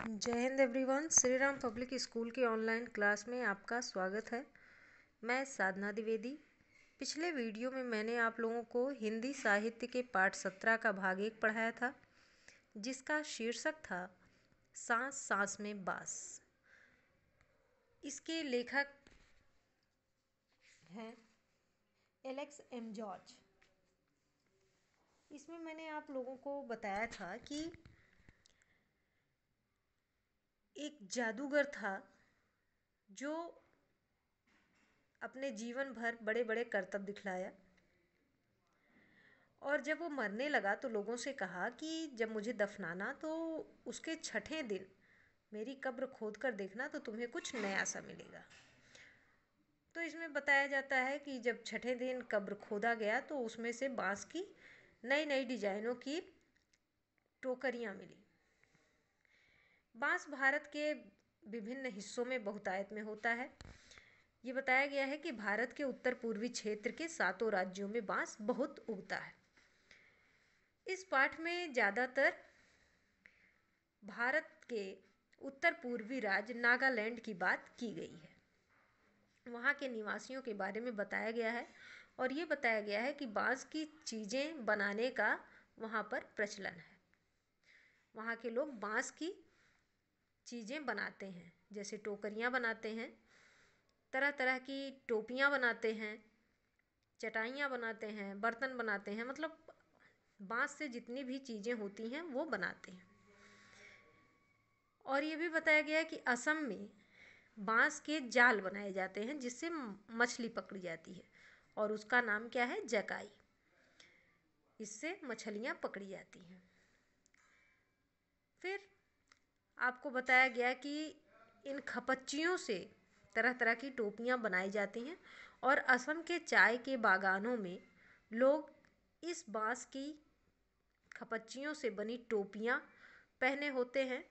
जय Hind everyone. Shri Ram public school की online class में आपका स्वागत है। मैं साधना द्विवेदी। पिछले वीडियो में मैंने आप लोगों को हिंदी साहित्य के पाठ 17 का भाग 1 पढ़ाया था, जिसका शीर्षक था सांस सांस में बास। इसके लेखक हैं एलेक्स एम जॉर्ज। इसमें मैंने आप लोगों को बताया था कि एक जादूगर था जो अपने जीवन भर बड़े बड़े करतब दिखलाया, और जब वो मरने लगा तो लोगों से कहा कि जब मुझे दफनाना तो उसके छठें दिन मेरी कब्र खोद कर देखना, तो तुम्हें कुछ नया सा मिलेगा। तो इसमें बताया जाता है कि जब छठें दिन कब्र खोदा गया तो उसमें से बांस की नई नई डिजाइनों की टोकरियां मिली। बांस भारत के विभिन्न हिस्सों में बहुतायत में होता है। ये बताया गया है कि भारत के उत्तर पूर्वी क्षेत्र के 7 राज्यों में बांस बहुत उगता है। इस पाठ में ज़्यादातर भारत के उत्तर पूर्वी राज्य नागालैंड की बात की गई है। वहाँ के निवासियों के बारे में बताया गया है, और ये बताया गया है कि बांस की चीज़ें बनाने का वहाँ पर प्रचलन है। वहाँ के लोग बांस की चीज़ें बनाते हैं, जैसे टोकरियाँ बनाते हैं, तरह तरह की टोपियाँ बनाते हैं, चटाइयाँ बनाते हैं, बर्तन बनाते हैं, मतलब बांस से जितनी भी चीज़ें होती हैं वो बनाते हैं। और ये भी बताया गया है कि असम में बांस के जाल बनाए जाते हैं जिससे मछली पकड़ी जाती है, और उसका नाम क्या है? जकाई। इससे मछलियाँ पकड़ी जाती हैं। फिर आपको बताया गया कि इन खपच्चियों से तरह तरह की टोपियाँ बनाई जाती हैं, और असम के चाय के बागानों में लोग इस बांस की खपच्चियों से बनी टोपियाँ पहने होते हैं,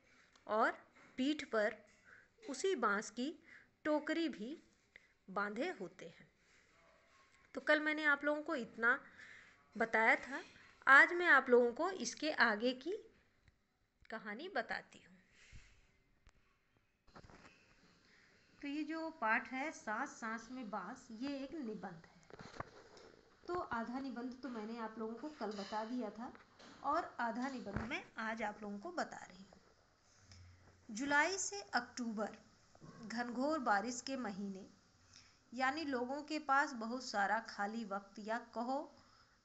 और पीठ पर उसी बांस की टोकरी भी बांधे होते हैं। तो कल मैंने आप लोगों को इतना बताया था। आज मैं आप लोगों को इसके आगे की कहानी बताती हूँ। तो ये जो पाठ है सांस सांस में बांस, ये एक निबंध है। तो आधा निबंध तो मैंने आप लोगों को कल बता दिया था, और आधा निबंध मैं आज आप लोगों को बता रही हूँ। जुलाई से अक्टूबर घनघोर बारिश के महीने, यानी लोगों के पास बहुत सारा खाली वक्त, या कहो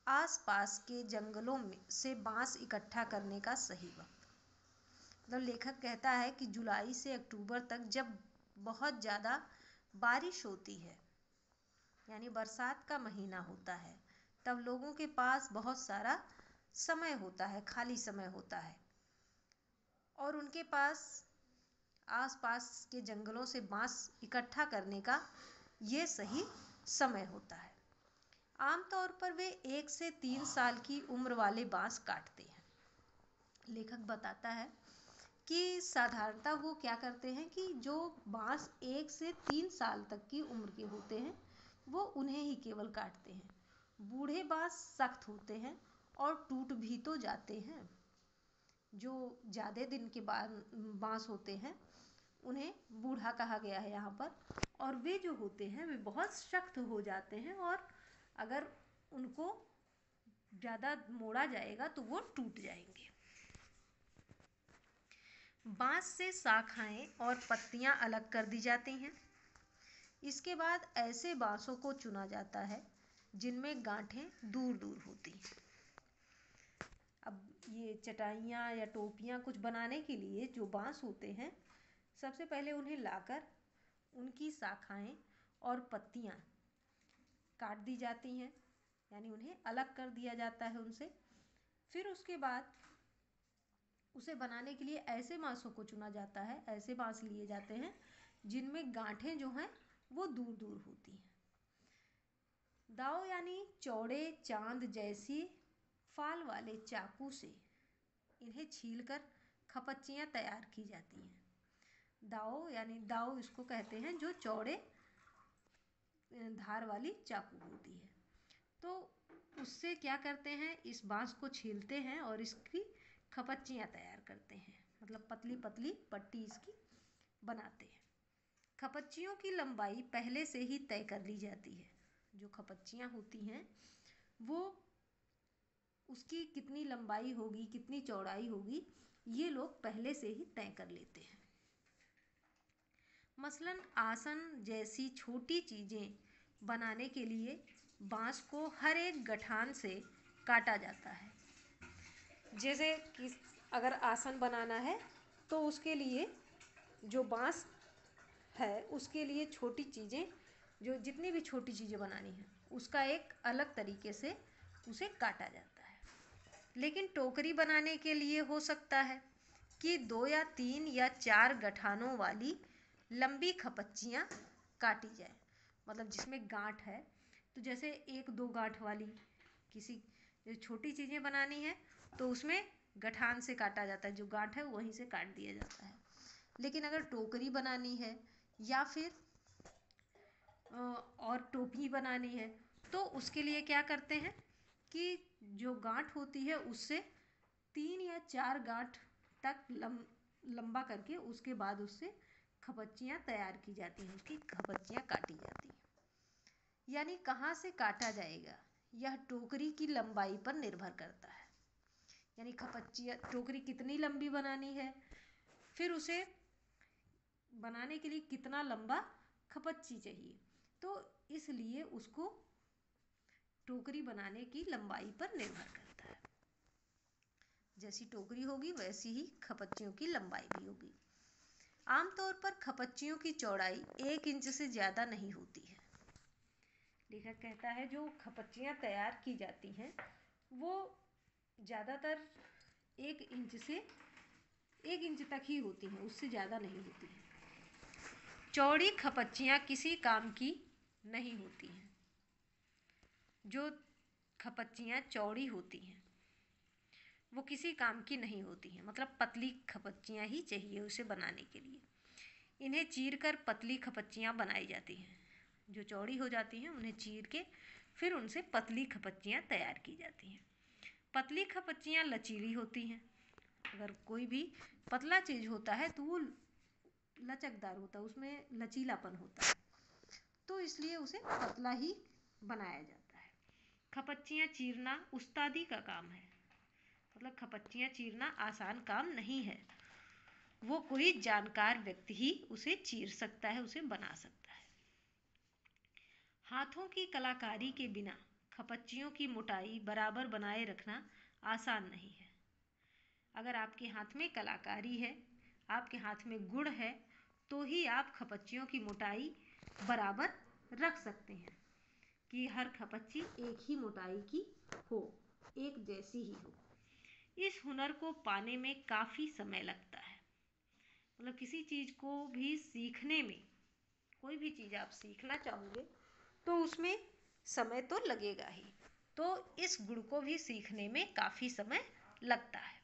आसपास के जंगलों में से बांस इकट्ठा करने का सही वक्त। मतलब लेखक कहता है कि जुलाई से अक्टूबर तक जब बहुत ज़्यादा बारिश होती है, यानी बरसात का महीना होता है, तब लोगों के पास बहुत सारा समय होता है, खाली समय होता है, और उनके पास आसपास के जंगलों से बांस इकट्ठा करने का ये सही समय होता है। आमतौर पर वे 1 से 3 साल की उम्र वाले बांस काटते हैं। लेखक बताता है कि साधारणतः वो क्या करते हैं कि जो बांस 1 से 3 साल तक की उम्र के होते हैं वो उन्हें ही केवल काटते हैं। बूढ़े बांस सख्त होते हैं और टूट भी तो जाते हैं। जो ज़्यादा दिन के बाद बांस होते हैं उन्हें बूढ़ा कहा गया है यहाँ पर, और वे जो होते हैं वे बहुत सख्त हो जाते हैं, और अगर उनको ज़्यादा मोड़ा जाएगा तो वो टूट जाएंगे। बांस से शाखाएं और पत्तियां अलग कर दी जाती हैं। इसके बाद ऐसे बांसों को चुना जाता है जिनमें गांठें दूर दूर होती हैं। अब ये चटाइयाँ या टोपियाँ कुछ बनाने के लिए जो बांस होते हैं, सबसे पहले उन्हें लाकर उनकी शाखाएं और पत्तियाँ काट दी जाती हैं, यानी उन्हें अलग कर दिया जाता है उनसे। फिर उसके बाद उसे बनाने के लिए ऐसे बांसों को चुना जाता है, ऐसे बांस लिए जाते हैं जिनमें गांठें जो हैं वो दूर दूर होती हैं। दाव यानी चौड़े चांद जैसी फाल वाले चाकू से इन्हें छीलकर खपच्चियाँ तैयार की जाती हैं। दाव यानी दाव इसको कहते हैं जो चौड़े धार वाली चाकू होती है। तो उससे क्या करते हैं, इस बांस को छीलते हैं और इसकी खपच्चियाँ तैयार करते हैं, मतलब पतली पतली पट्टी इसकी बनाते हैं। खपच्चियों की लंबाई पहले से ही तय कर ली जाती है। जो खपच्चियाँ होती हैं वो उसकी कितनी लंबाई होगी, कितनी चौड़ाई होगी, ये लोग पहले से ही तय कर लेते हैं। मसलन आसन जैसी छोटी चीज़ें बनाने के लिए बाँस को हर एक गठान से काटा जाता है। जैसे कि अगर आसन बनाना है तो उसके लिए जो बाँस है उसके लिए छोटी चीज़ें, जो जितनी भी छोटी चीज़ें बनानी है उसका एक अलग तरीके से उसे काटा जाता है। लेकिन टोकरी बनाने के लिए हो सकता है कि 2 या 3 या 4 गठानों वाली लंबी खपच्चियाँ काटी जाए। मतलब जिसमें गांठ है, तो जैसे 1-2 गांठ वाली किसी छोटी चीज़ें बनानी है तो उसमें गठान से काटा जाता है, जो गांठ है वहीं से काट दिया जाता है। लेकिन अगर टोकरी बनानी है या फिर और टोपी बनानी है तो उसके लिए क्या करते हैं कि जो गांठ होती है उससे 3 या 4 गांठ तक लंबा करके उसके बाद उससे खपच्चियाँ तैयार की जाती हैं, उसकी खपच्चियाँ काटी जाती हैं। यानी कहाँ से काटा जाएगा यह टोकरी की लंबाई पर निर्भर करता है। यानी खपच्चियाँ, टोकरी कितनी लंबी बनानी है, फिर उसे बनाने के लिए कितना लंबा खपच्ची चाहिए, तो इसलिए उसको टोकरी बनाने की लंबाई पर निर्भर करता है। जैसी टोकरी होगी वैसी ही खपच्चियों की लंबाई भी होगी। आमतौर पर खपच्चियों की चौड़ाई 1 इंच से ज़्यादा नहीं होती है। लेखक कहता है जो खपच्चियाँ तैयार की जाती हैं वो ज़्यादातर 1 इंच से 1 इंच तक ही होती हैं, उससे ज़्यादा नहीं होती हैं। चौड़ी खपच्चियाँ किसी काम की नहीं होती हैं। जो खपच्चियाँ चौड़ी होती हैं वो किसी काम की नहीं होती हैं, मतलब पतली खपच्चियाँ ही चाहिए उसे बनाने के लिए। इन्हें चीर कर पतली खपच्चियाँ बनाई जाती हैं। जो चौड़ी हो जाती हैं उन्हें चीर के फिर उनसे पतली खपच्चियाँ तैयार की जाती हैं। पतली खपच्चियाँ लचीली होती हैं। अगर कोई भी पतला चीज़ होता है तो वो लचकदार होता है, उसमें लचीलापन होता है, तो इसलिए उसे पतला ही बनाया जाता है। खपच्चियाँ चीरना उस्तादी का काम है। मतलब खपच्चियाँ चीरना आसान काम नहीं है, वो कोई जानकार व्यक्ति ही उसे चीर सकता है, उसे बना सकता है। हाथों की कलाकारी के बिना खपच्चियों की मोटाई बराबर बनाए रखना आसान नहीं है। अगर आपके हाथ में कलाकारी है, आपके हाथ में गुण है, तो ही आप खपच्चियों की मोटाई बराबर रख सकते हैं कि हर खपच्ची एक ही मोटाई की हो, एक जैसी ही हो। इस हुनर को पाने में काफ़ी समय लगता है। मतलब किसी चीज़ को भी सीखने में, कोई भी चीज़ आप सीखना चाहोगे तो उसमें समय तो लगेगा ही, तो इस गुण को भी सीखने में काफ़ी समय लगता है।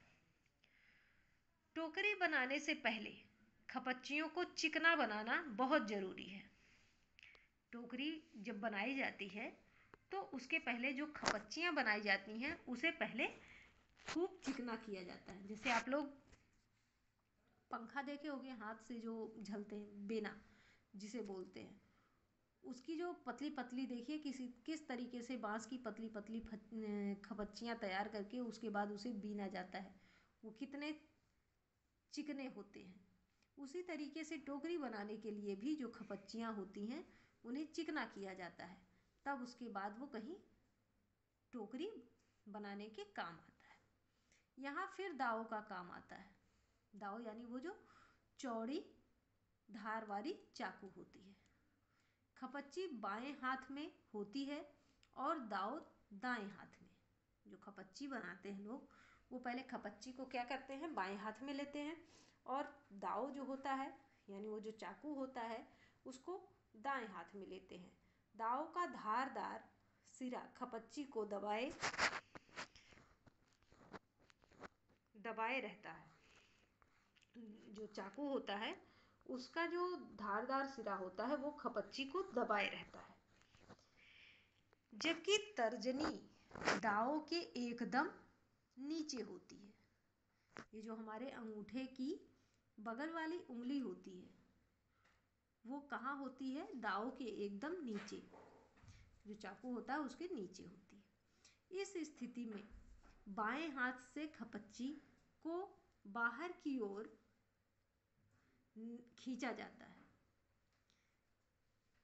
टोकरी बनाने से पहले खपच्चियों को चिकना बनाना बहुत ज़रूरी है। टोकरी जब बनाई जाती है तो उसके पहले जो खपच्चियाँ बनाई जाती हैं उसे पहले खूब चिकना किया जाता है। जैसे आप लोग पंखा देखे होंगे हाथ से जो झलते हैं, बेना जिसे बोलते हैं, उसकी जो पतली पतली देखिए किस तरीके से बांस की पतली पतली खपच्चियाँ तैयार करके उसके बाद उसे बीना जाता है, वो कितने चिकने होते हैं। उसी तरीके से टोकरी बनाने के लिए भी जो खपच्चियाँ होती हैं उन्हें चिकना किया जाता है, तब उसके बाद वो कहीं टोकरी बनाने के काम आता है। यहाँ फिर दाव का काम आता है। दाव यानी वो जो चौड़ी धार वाली चाकू होती है। खपच्ची बाएं हाथ में होती है और दाव दाएं हाथ में। जो खपच्ची बनाते हैं लोग वो पहले खपच्ची को क्या करते हैं, बाएं हाथ में लेते हैं और दाव जो होता है यानी वो जो चाकू होता है उसको दाएं हाथ में लेते हैं। दाव का धारदार सिरा खपच्ची को दबाए रहता है। जो चाकू होता है उसका जो धारदार सिरा होता है वो खपच्ची को दबाए रहता है, जबकि तर्जनी दाव के एकदम नीचे होती है। ये जो हमारे अंगूठे की बगल वाली उंगली होती है वो कहाँ होती है? दांव के एकदम नीचे, जो चाकू होता है उसके नीचे होती है। इस स्थिति में बाएं हाथ से खपच्ची को बाहर की ओर खींचा जाता है।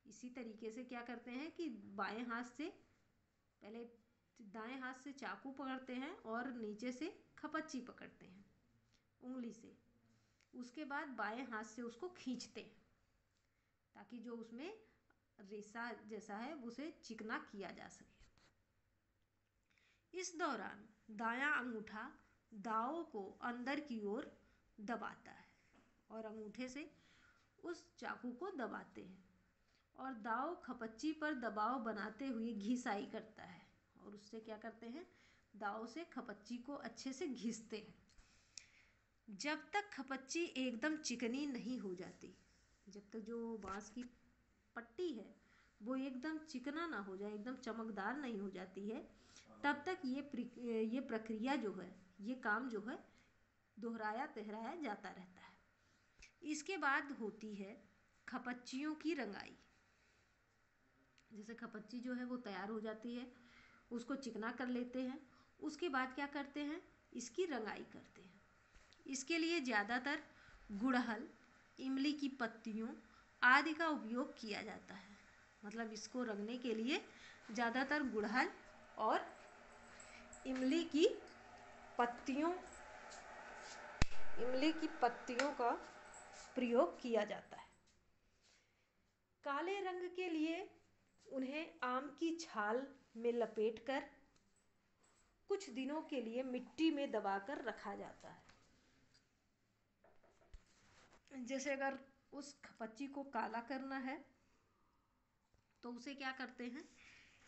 इसी तरीके से क्या करते हैं कि बाएं हाथ से पहले दाएं हाथ से चाकू पकड़ते हैं और नीचे से खपच्ची पकड़ते हैं उंगली से। उसके बाद बाएं हाथ से उसको खींचते हैं ताकि जो उसमें रेशा जैसा है उसे चिकना किया जा सके। इस दौरान दायां अंगूठा दांव को अंदर की ओर दबाता है और अंगूठे से उस चाकू को दबाते हैं और दांव खपच्ची पर दबाव बनाते हुए घिसाई करता है और उससे क्या करते हैं? दांव से खपच्ची को अच्छे से घिसते हैं जब तक खपच्ची एकदम चिकनी नहीं हो जाती। जब तक जो बांस की पट्टी है वो एकदम चिकना ना हो जाए, एकदम चमकदार नहीं हो जाती है, तब तक ये प्रक्रिया जो है, ये काम जो है दोहराया तिहराया जाता रहता है। इसके बाद होती है खपच्चियों की रंगाई। जैसे खपच्ची जो है वो तैयार हो जाती है, उसको चिकना कर लेते हैं, उसके बाद क्या करते हैं? इसकी रंगाई करते हैं। इसके लिए ज़्यादातर गुड़हल, इमली की पत्तियों आदि का उपयोग किया जाता है। मतलब इसको रंगने के लिए ज़्यादातर गुड़हल और इमली की पत्तियों का प्रयोग किया जाता है। काले रंग के लिए उन्हें आम की छाल में लपेटकर कुछ दिनों के लिए मिट्टी में दबाकर रखा जाता है। जैसे अगर उस खपच्ची को काला करना है तो उसे क्या करते हैं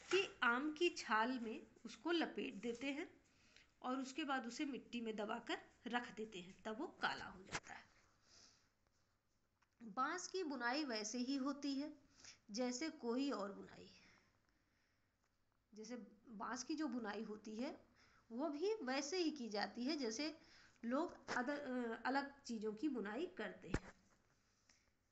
कि आम की छाल में उसको लपेट देते हैं और उसके बाद उसे मिट्टी में दबाकर रख देते हैं, तब वो काला हो जाता है। बांस की बुनाई वैसे ही होती है जैसे कोई और बुनाई। जैसे बांस की जो बुनाई होती है वो भी वैसे ही की जाती है जैसे लोग अलग चीज़ों की बुनाई करते हैं।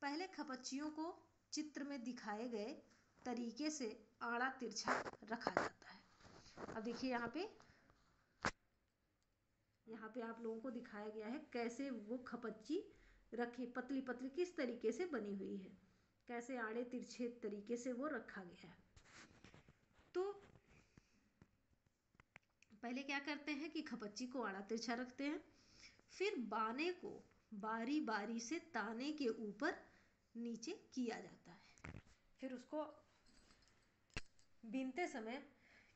पहले खपच्चियों को चित्र में दिखाए गए तरीके से आड़ा तिरछा रखा जाता है। अब देखिए यहाँ पे आप लोगों को दिखाया गया है कैसे वो खपच्ची रखी पतली पतली किस तरीके से बनी हुई है, कैसे आड़े तिरछे तरीके से वो रखा गया है। तो पहले क्या करते हैं कि खपच्ची को आड़ा तिरछा रखते हैं, फिर बाने को बारी बारी से ताने के ऊपर नीचे किया जाता है। फिर उसको बीनते समय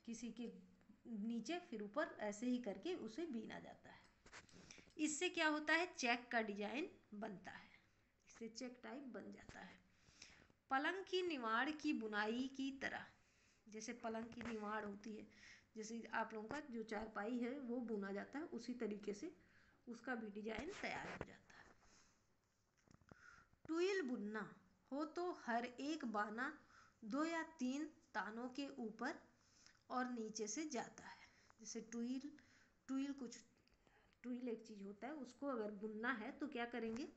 किसी के नीचे फिर ऊपर ऐसे ही करके उसे बीना जाता है। इससे क्या होता है? चेक का डिजाइन बनता है, इससे चेक टाइप बन जाता है। पलंग की निवाड़ की बुनाई की तरह, जैसे पलंग की निवाड़ होती है, जैसे आप लोगों का जो चारपाई है वो बुना जाता है, उसी तरीके से उसका भी डिजाइन तैयार हो जाता है। टुइल बुनना हो तो हर एक बाना 2 या 3 तानों के ऊपर और नीचे से जाता है। जैसे टुइल एक चीज़ होता है, उसको अगर बुनना है तो क्या करेंगे,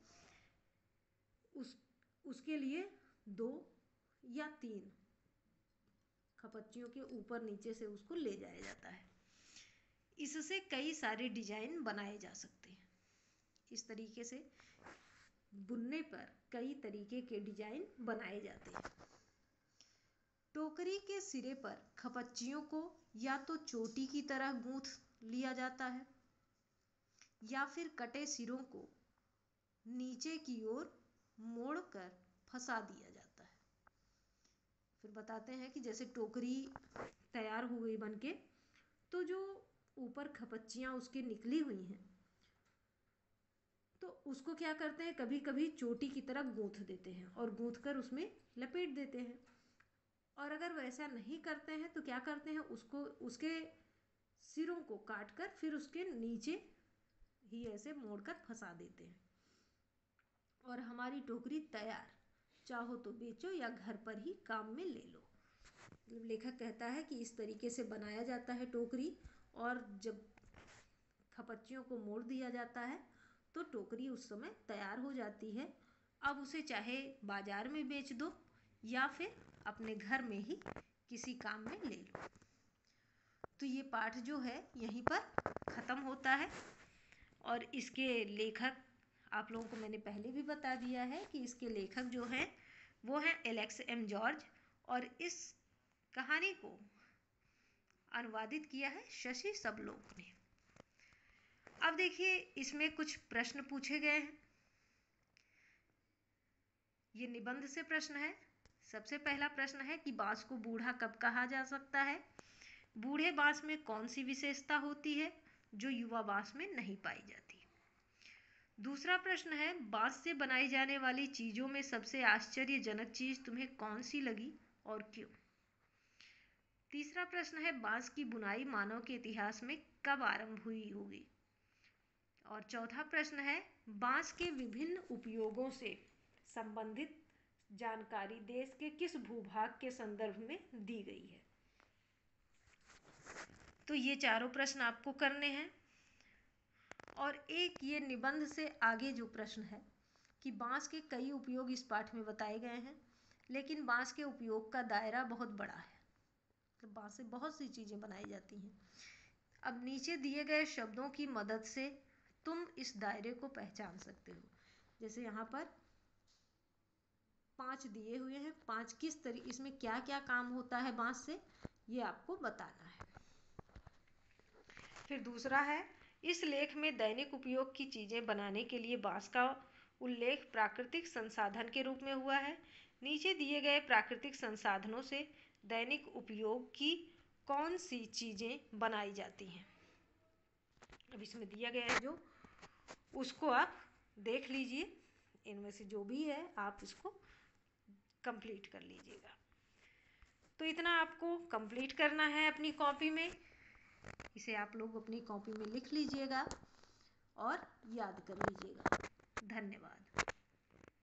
उसके लिए 2 या 3 खपच्चियों के ऊपर नीचे से उसको ले जाया जाता है। इससे कई सारे डिजाइन बनाए जा सकते हैं। इस तरीके से बुनने पर कई तरीके के डिजाइन बनाए जाते हैं। टोकरी के सिरे पर खपच्चियों को या तो चोटी की तरह गूंथ लिया जाता है या फिर कटे सिरों को नीचे की ओर मोड़कर फंसा दिया जाता है। फिर बताते हैं कि जैसे टोकरी तैयार हो गई बनके, तो जो ऊपर खपच्चियाँ उसकी निकली हुई हैं तो उसको क्या करते हैं, कभी कभी चोटी की तरह गूंथ देते हैं और गूंथ कर उसमें लपेट देते हैं। और अगर वैसा नहीं करते हैं तो क्या करते हैं, उसके सिरों को काट कर फिर उसके नीचे ही ऐसे मोड़कर फंसा देते हैं और हमारी टोकरी तैयार। चाहो तो बेचो या घर पर ही काम में ले लो। लेखक कहता है कि इस तरीके से बनाया जाता है टोकरी, और जब खपच्चियों को मोड़ दिया जाता है तो टोकरी उस समय तैयार हो जाती है। अब उसे चाहे बाजार में बेच दो या फिर अपने घर में ही किसी काम में ले लो। तो ये पाठ जो है यहीं पर ख़त्म होता है और इसके लेखक आप लोगों को मैंने पहले भी बता दिया है कि इसके लेखक जो हैं वो हैं एलेक्स एम जॉर्ज और इस कहानी को अनुवादित किया है शशि सबलोक ने। अब देखिए इसमें कुछ प्रश्न पूछे गए हैं। ये निबंध से प्रश्न है। सबसे पहला प्रश्न है कि बांस को बूढ़ा कब कहा जा सकता है? बूढ़े बांस में कौन सी विशेषता होती है जो युवा बांस में नहीं पाई जाती? दूसरा प्रश्न है बांस से बनाई जाने वाली चीजों में सबसे आश्चर्यजनक चीज तुम्हें कौन सी लगी और क्यों? तीसरा प्रश्न है बांस की बुनाई मानव के इतिहास में कब आरंभ हुई होगी? और चौथा प्रश्न है बांस के विभिन्न उपयोगों से संबंधित जानकारी देश के किस भूभाग के संदर्भ में दी गई है? तो ये चारों प्रश्न आपको करने हैं। और एक ये निबंध से आगे जो प्रश्न है कि बांस के कई उपयोग इस पाठ में बताए गए हैं, लेकिन बांस के उपयोग का दायरा बहुत बड़ा है। तो बांस से बहुत सी चीज़ें बनाई जाती हैं। अब नीचे दिए गए शब्दों की मदद से तुम इस दायरे को पहचान सकते हो। जैसे यहाँ पर 5 दिए हुए हैं, 5 किस तरीके, इसमें क्या क्या काम होता है बांस से, ये आपको बताना है। फिर दूसरा है इस लेख में दैनिक उपयोग की चीज़ें बनाने के लिए बांस का उल्लेख प्राकृतिक संसाधन के रूप में हुआ है। नीचे दिए गए प्राकृतिक संसाधनों से दैनिक उपयोग की कौन सी चीज़ें बनाई जाती हैं? अब इसमें दिया गया है जो, उसको आप देख लीजिए, इनमें से जो भी है आप इसको कंप्लीट कर लीजिएगा। तो इतना आपको कंप्लीट करना है अपनी कॉपी में। इसे आप लोग अपनी कॉपी में लिख लीजिएगा और याद कर लीजिएगा। धन्यवाद।